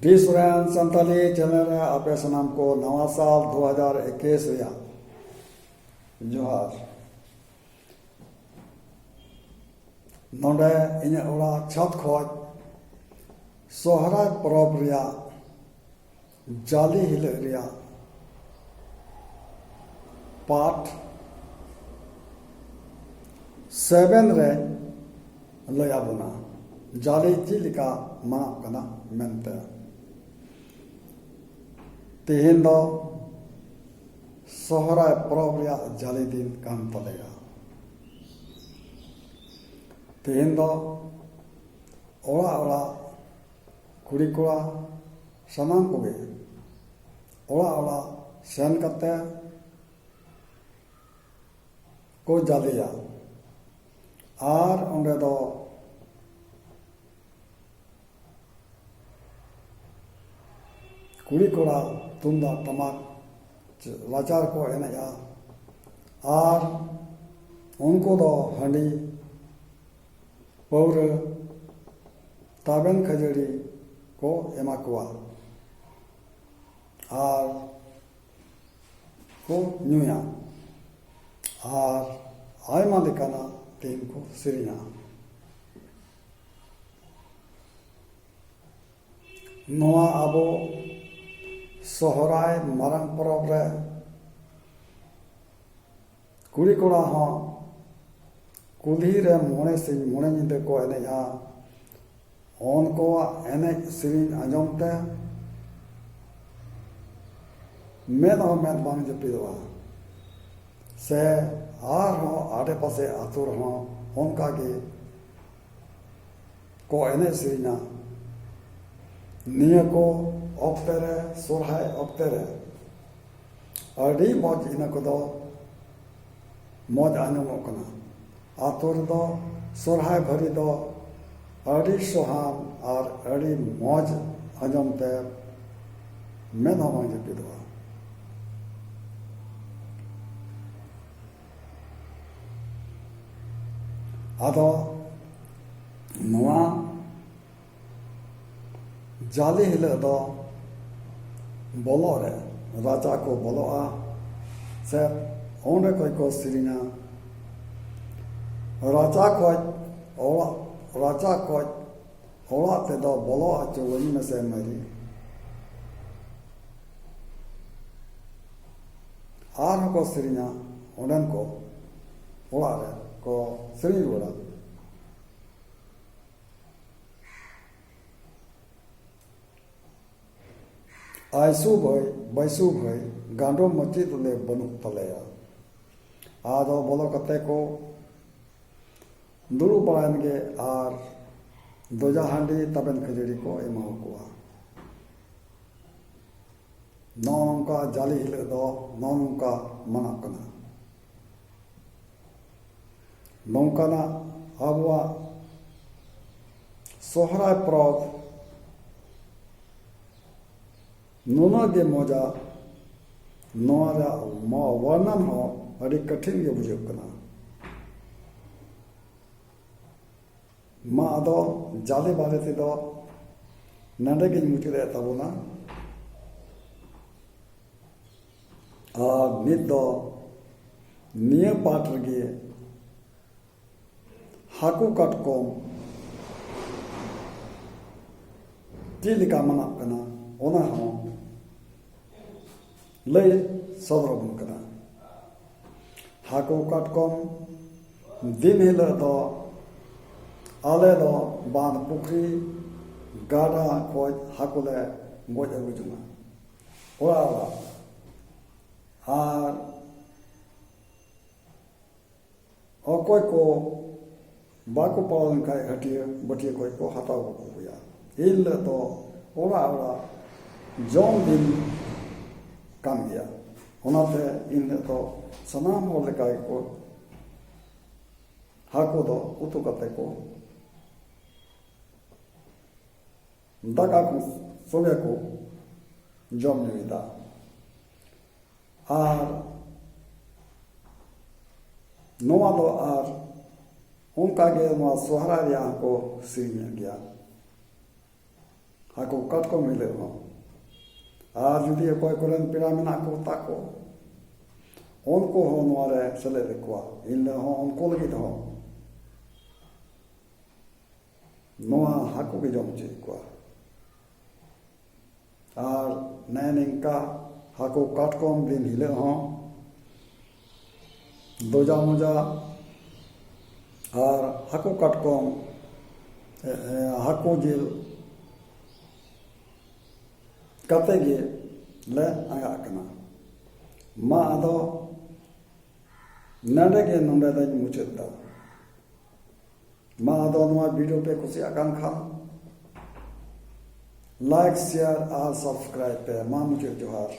ᱰᱤᱥᱨᱮᱱ Santali channel ᱨᱮ ᱟᱯᱮ ᱥᱟᱱᱟᱢ ᱠᱚ ᱱᱟᱣᱟ ᱥᱟᱞ 2021 ᱨᱮᱭᱟᱜ ᱡᱚᱦᱟᱨ। ᱱᱚᱰᱮ ᱤᱧᱟᱹᱜ ᱚᱲᱟᱜ ᱪᱷᱟᱫ ᱠᱷᱚᱡ ᱥᱚᱦᱨᱟᱭ ᱯᱚᱨᱚᱵᱽ ᱨᱮᱭᱟᱜ ᱡᱟᱞᱮ ᱦᱤᱞᱳᱜ ᱨᱮᱭᱟᱜ ᱯᱟᱴ 7 ᱨᱮ ᱞᱟᱹᱭ ᱟᱵᱚᱱᱟ ᱡᱟᱞᱮ ᱪᱮᱫ ᱞᱮᱠᱟ ᱢᱟᱱᱟᱜ ᱠᱟᱱᱟ ᱢᱮᱱᱛᱮ। ᱛᱮᱦᱮᱧ ᱫᱚ ᱥᱚᱦᱨᱟᱭ ᱯᱚᱨᱚᱵᱽ ᱨᱮᱭᱟᱜ ᱡᱟᱞᱮ ᱫᱤᱱ ᱠᱟᱱ ᱛᱟᱞᱮᱭᱟ। ᱛᱮᱦᱮᱧ ᱫᱚ ᱚᱲᱟᱜ ᱚᱲᱟᱜ ᱠᱩᱲᱤ ᱠᱚᱲᱟ ᱥᱟᱱᱟᱢ ᱠᱚᱜᱮ ᱚᱲᱟᱜ ᱚᱲᱟᱜ ᱥᱮᱱ ᱠᱟᱛᱮ ᱠᱚ ᱡᱟᱞᱮᱭᱟ ᱟᱨ ᱚᱸᱰᱮ ᱫᱚ ᱠᱩᱲᱤ ᱠᱚᱲᱟ ᱛᱩᱢᱫᱟᱜ ᱴᱟᱢᱟᱠ ᱨᱟᱪᱟ ᱨᱮᱠᱚ ᱮᱱᱮᱡᱼᱟ ᱟᱨ ᱩᱱᱠᱩ ᱫᱚ ᱦᱟᱺᱰᱤ ᱯᱟᱹᱣᱨᱟᱹ ᱛᱟᱵᱮᱱ ᱠᱷᱟᱹᱡᱟᱹᱲᱤ ᱠᱚ ᱮᱢᱟ ᱠᱚᱣᱟ ᱟᱨ ᱠᱚ ᱧᱩᱭᱟ ᱟর আয়মা লেকানাᱜ ᱛᱤᱱ ᱠᱚ ᱥᱮᱨᱮᱧᱟ। ᱱᱚᱣᱟ ᱟᱵᱚ ᱥᱚᱦᱨᱟᱭ ᱢᱟᱨᱟᱝ ᱯᱚᱨᱚᱵᱽ ᱨᱮ ᱠᱩᱲᱤ ᱠᱚᱲᱟ ᱦᱚᱸ ᱠᱩᱞᱦᱤ ᱨᱮ ᱢᱚᱬᱮ ᱥᱤᱧ ᱢᱚᱬᱮ ᱧᱤᱫᱟᱹ ᱠᱚ ᱮᱱᱮᱡᱼᱟ। ᱩᱱᱠᱩᱣᱟᱜ ᱮᱱᱮᱡ ᱥᱮᱨᱮᱧ ᱟᱸᱡᱚᱢ ᱛᱮ ᱢᱮᱫ ᱦᱚᱸ ᱢᱮᱫ ᱵᱟᱝ ᱡᱟᱹᱯᱤᱫᱚᱜᱼᱟ ᱥᱮ ᱟᱨᱦᱚᱸ ᱟᱰᱮᱯᱟᱥᱮ ᱟᱹᱛᱩ ᱨᱮᱦᱚᱸ ᱚᱱᱠᱟᱜᱮ ᱠᱚ ᱮᱱᱮᱡ ᱥᱮᱨᱮᱧᱟ। ᱱᱤᱭᱟᱹ ᱠᱚ ᱚᱠᱛᱮ ᱨᱮ ᱥᱚᱨᱦᱟᱭ ᱚᱠᱛᱮ ᱨᱮ ᱟᱹᱰᱤ ᱢᱚᱡᱽ ᱤᱱᱟᱹ ᱠᱚᱫᱚ ᱢᱚᱡᱽ ᱟᱸᱡᱚᱢᱚᱜ ᱠᱟᱱᱟ। ᱟᱹᱛᱩ ᱨᱮᱫᱚ ᱥᱚᱨᱦᱟᱭ ᱵᱷᱟᱹᱨᱤ ᱫᱚ ᱟᱹᱰᱤ ᱥᱚᱦᱟᱱ ᱟᱨ ᱟᱹᱰᱤ ᱢᱚᱡᱽ ᱟᱸᱡᱚᱢ ᱛᱮ ᱢᱮᱫ ᱦᱚᱸ ᱵᱟᱝ ᱡᱟᱹᱯᱤᱫᱚᱜᱼᱟ। ᱟᱫᱚ ᱱᱚᱣᱟ ᱡᱟᱞᱮ ᱦᱤᱞᱳᱜ ᱫᱚ ᱵᱚᱞᱚᱜ ᱨᱮ ᱨᱟᱪᱟ ᱠᱚ ᱵᱚᱞᱚᱜᱼᱟ ᱥᱮ ᱚᱸᱰᱮ ᱠᱷᱚᱡ ᱠᱚ ᱥᱮᱨᱮᱧᱟ ᱨᱟᱪᱟ ᱠᱷᱚᱡ ᱚᱲᱟᱜ ᱛᱮᱫᱚ ᱵᱚᱞᱚ ᱦᱚᱪᱚᱣᱟᱹᱧ ᱢᱮᱥᱮ ᱢᱟᱹᱨᱤ ᱟᱨᱦᱚᱸ ᱠᱚ ᱥᱮᱨᱮᱧᱟ ᱚᱸᱰᱮᱱ ᱠᱚ ᱚᱲᱟᱜ ᱨᱮ ᱠᱚ ᱥᱮᱨᱮᱧ ᱨᱩᱣᱟᱹᱲᱟ। ᱟᱭᱥᱩ ᱵᱷᱟᱹᱭ ᱵᱟᱭᱥᱩ ᱵᱷᱟᱹᱭ ᱜᱟᱸᱰᱚ ᱢᱟᱹᱪᱤ ᱫᱚᱞᱮ ᱵᱟᱹᱱᱩᱜ ᱛᱟᱞᱮᱭᱟ। ᱟᱫᱚ ᱵᱚᱞᱚ ᱠᱟᱛᱮ ᱠᱚ ᱫᱩᱲᱩᱵ ᱵᱟᱲᱟᱭᱮᱱ ᱜᱮ ᱟᱨ ᱫᱚᱡᱟ ᱦᱟᱺᱰᱤ ᱛᱟᱵᱮᱱ ᱠᱷᱟᱹᱡᱟᱹᱲᱤ ᱠᱚ ᱮᱢᱟ ᱠᱚᱣᱟ। ᱱᱚᱜᱼᱚ ᱱᱚᱝᱠᱟ ᱡᱟᱞᱮ ᱦᱤᱞᱳᱜ ᱫᱚ ᱱᱚᱜᱼᱚ ᱱᱚᱝᱠᱟ ᱢᱟᱱᱟᱜ ᱠᱟᱱᱟ। ᱱᱚᱝᱠᱟᱱᱟᱜ ᱟᱵᱚᱣᱟᱜ ᱥᱚᱦᱨᱟᱭ ᱯᱚᱨᱚᱵᱽ ᱱᱩᱱᱟᱹᱜ ᱜᱮ ᱢᱚᱡᱟ ᱱᱚᱣᱟ ᱨᱮᱭᱟᱜ ᱵᱚᱨᱱᱚᱱ ᱦᱚᱸ ᱟᱹᱰᱤ ᱠᱚᱴᱷᱤᱱ ᱜᱮ ᱵᱩᱡᱷᱟᱹᱜ ᱠᱟᱱᱟ। ᱢᱟ ᱟᱫᱚ ᱡᱟᱞᱮ ᱵᱟᱨᱮ ᱛᱮᱫᱚ ᱱᱚᱰᱮ ᱜᱤᱧ ᱢᱩᱪᱟᱹᱫᱮᱫ ᱛᱟᱵᱚᱱᱟ ᱟᱨ ᱱᱤᱛ ᱫᱚ ᱱᱤᱭᱟᱹ ᱯᱟᱴ ᱨᱮᱜᱮ ᱦᱟᱹᱠᱩ ᱠᱟᱴᱠᱚᱢ ᱪᱮᱫ ᱞᱮᱠᱟ ᱢᱟᱱᱟᱜ ᱠᱟᱱᱟ ᱚᱱᱟ ᱦᱚᱸ ᱞᱟᱹᱭ ᱥᱚᱫᱚᱨᱟᱵᱚᱱ ᱠᱟᱱᱟ। ᱦᱟᱹᱠᱩ ᱠᱟᱴᱠᱚᱢ ᱫᱤᱱ ᱦᱤᱞᱳᱜ ᱫᱚ ᱟᱞᱮ ᱫᱚ ᱵᱟᱸᱫ ᱯᱩᱠᱷᱨᱤ ᱜᱟᱰᱟ ᱠᱷᱚᱡ ᱦᱟᱹᱠᱩ ᱞᱮ ᱜᱚᱡ ᱟᱹᱜᱩ ᱡᱚᱝᱟ ᱚᱲᱟᱜ ᱚᱲᱟᱜ ᱟᱨ ᱚᱠᱚᱭ ᱠᱚ ᱵᱟᱠᱚ ᱯᱟᱲᱟᱣ ᱞᱮᱱᱠᱷᱟᱡ ᱦᱟᱹᱴᱤᱭᱟᱹ ᱵᱟᱹᱴᱤᱭᱟᱹ ᱠᱷᱚᱡ ᱠᱚ ᱦᱟᱛᱟᱣ ᱟᱹᱜᱩᱭᱟ। ᱮᱱ ᱦᱤᱞᱳᱜ ᱫᱚ ᱚᱲᱟᱜ ᱚᱲᱟᱜ ᱡᱚᱢ ᱫᱤᱱ ᱠᱟᱱ ᱜᱮᱭᱟ ᱚᱱᱟᱛᱮ ᱮᱱ ᱦᱤᱞᱳᱜ ᱫᱚ ᱥᱟᱱᱟᱢ ᱦᱚᱲ ᱞᱮᱠᱟ ᱜᱮᱠᱚ ᱦᱟᱹᱠᱩ ᱫᱚ ᱩᱛᱩ ᱠᱟᱛᱮ ᱠᱚ ᱫᱟᱠᱟ ᱠᱚ ᱥᱚᱸᱜᱮ ᱠᱚ ᱡᱚᱢ ᱧᱩᱭᱮᱫᱟ ᱟᱨ ᱱᱚᱣᱟ ᱫᱚ ᱟᱨ ᱚᱱᱠᱟᱜᱮ ᱱᱚᱣᱟ ᱥᱚᱦᱨᱟᱭ ᱨᱮᱭᱟᱜ ᱦᱚᱸᱠᱚ ᱥᱮᱨᱮᱧᱮᱫ ᱜᱮᱭᱟ। ᱦᱟᱹᱠᱩ ᱠᱟᱴᱠᱚᱢ ᱦᱤᱞᱳᱜ ᱦᱚᱸ ᱟᱨ ᱡᱩᱫᱤ ᱚᱠᱚᱭ ᱠᱚᱨᱮᱱ ᱯᱮᱲᱟ ᱢᱮᱱᱟᱜ ᱠᱚ ᱛᱟᱠᱚ ᱩᱱᱠᱩ ᱦᱚᱸ ᱱᱚᱣᱟᱨᱮ ᱥᱮᱞᱮᱫ ᱠᱚᱣᱟ ᱤᱱᱦᱤᱞᱳᱜ ᱦᱚᱸ ᱩᱱᱠᱩ ᱞᱟᱹᱜᱤᱫ ᱦᱚᱸ ᱱᱚᱣᱟ ᱦᱟᱹᱠᱩ ᱜᱮ ᱡᱚᱢ ᱦᱚᱪᱚᱭᱮᱫ ᱠᱚᱣᱟ ᱟᱨ ᱱᱮᱜᱼᱮ ᱱᱤᱝᱠᱟ ᱦᱟᱹᱠᱩ ᱠᱟᱴᱠᱚᱢ ᱫᱤᱱ ᱦᱤᱞᱳᱜ ᱦᱚᱸ ᱫᱚᱡᱟ ᱢᱚᱡᱟ ᱟᱨ ᱦᱟᱹᱠᱩ ᱠᱟᱴᱠᱚᱢ ᱦᱟᱹᱠᱩ ᱡᱤᱞ ᱠᱟᱛᱮ ᱜᱮ ᱞᱮ ᱟᱸᱜᱟᱜ ᱠᱟᱱᱟ ᱢᱟ ᱟᱫᱚ ᱱᱚᱰᱮ ᱜᱮ ᱱᱚᱰᱮ ᱫᱚᱧ ᱢᱩᱪᱟᱹᱫ ᱮᱫᱟ ᱢᱟ ᱟᱫᱚ ᱱᱚᱣᱟ ᱵᱷᱤᱰᱤᱭᱳ ᱯᱮ ᱠᱩᱥᱤᱭᱟᱜ ᱠᱟᱱ ᱠᱷᱟᱱ लाइक शेयर और सब्सक्राइब पे मां मुझे जोहार।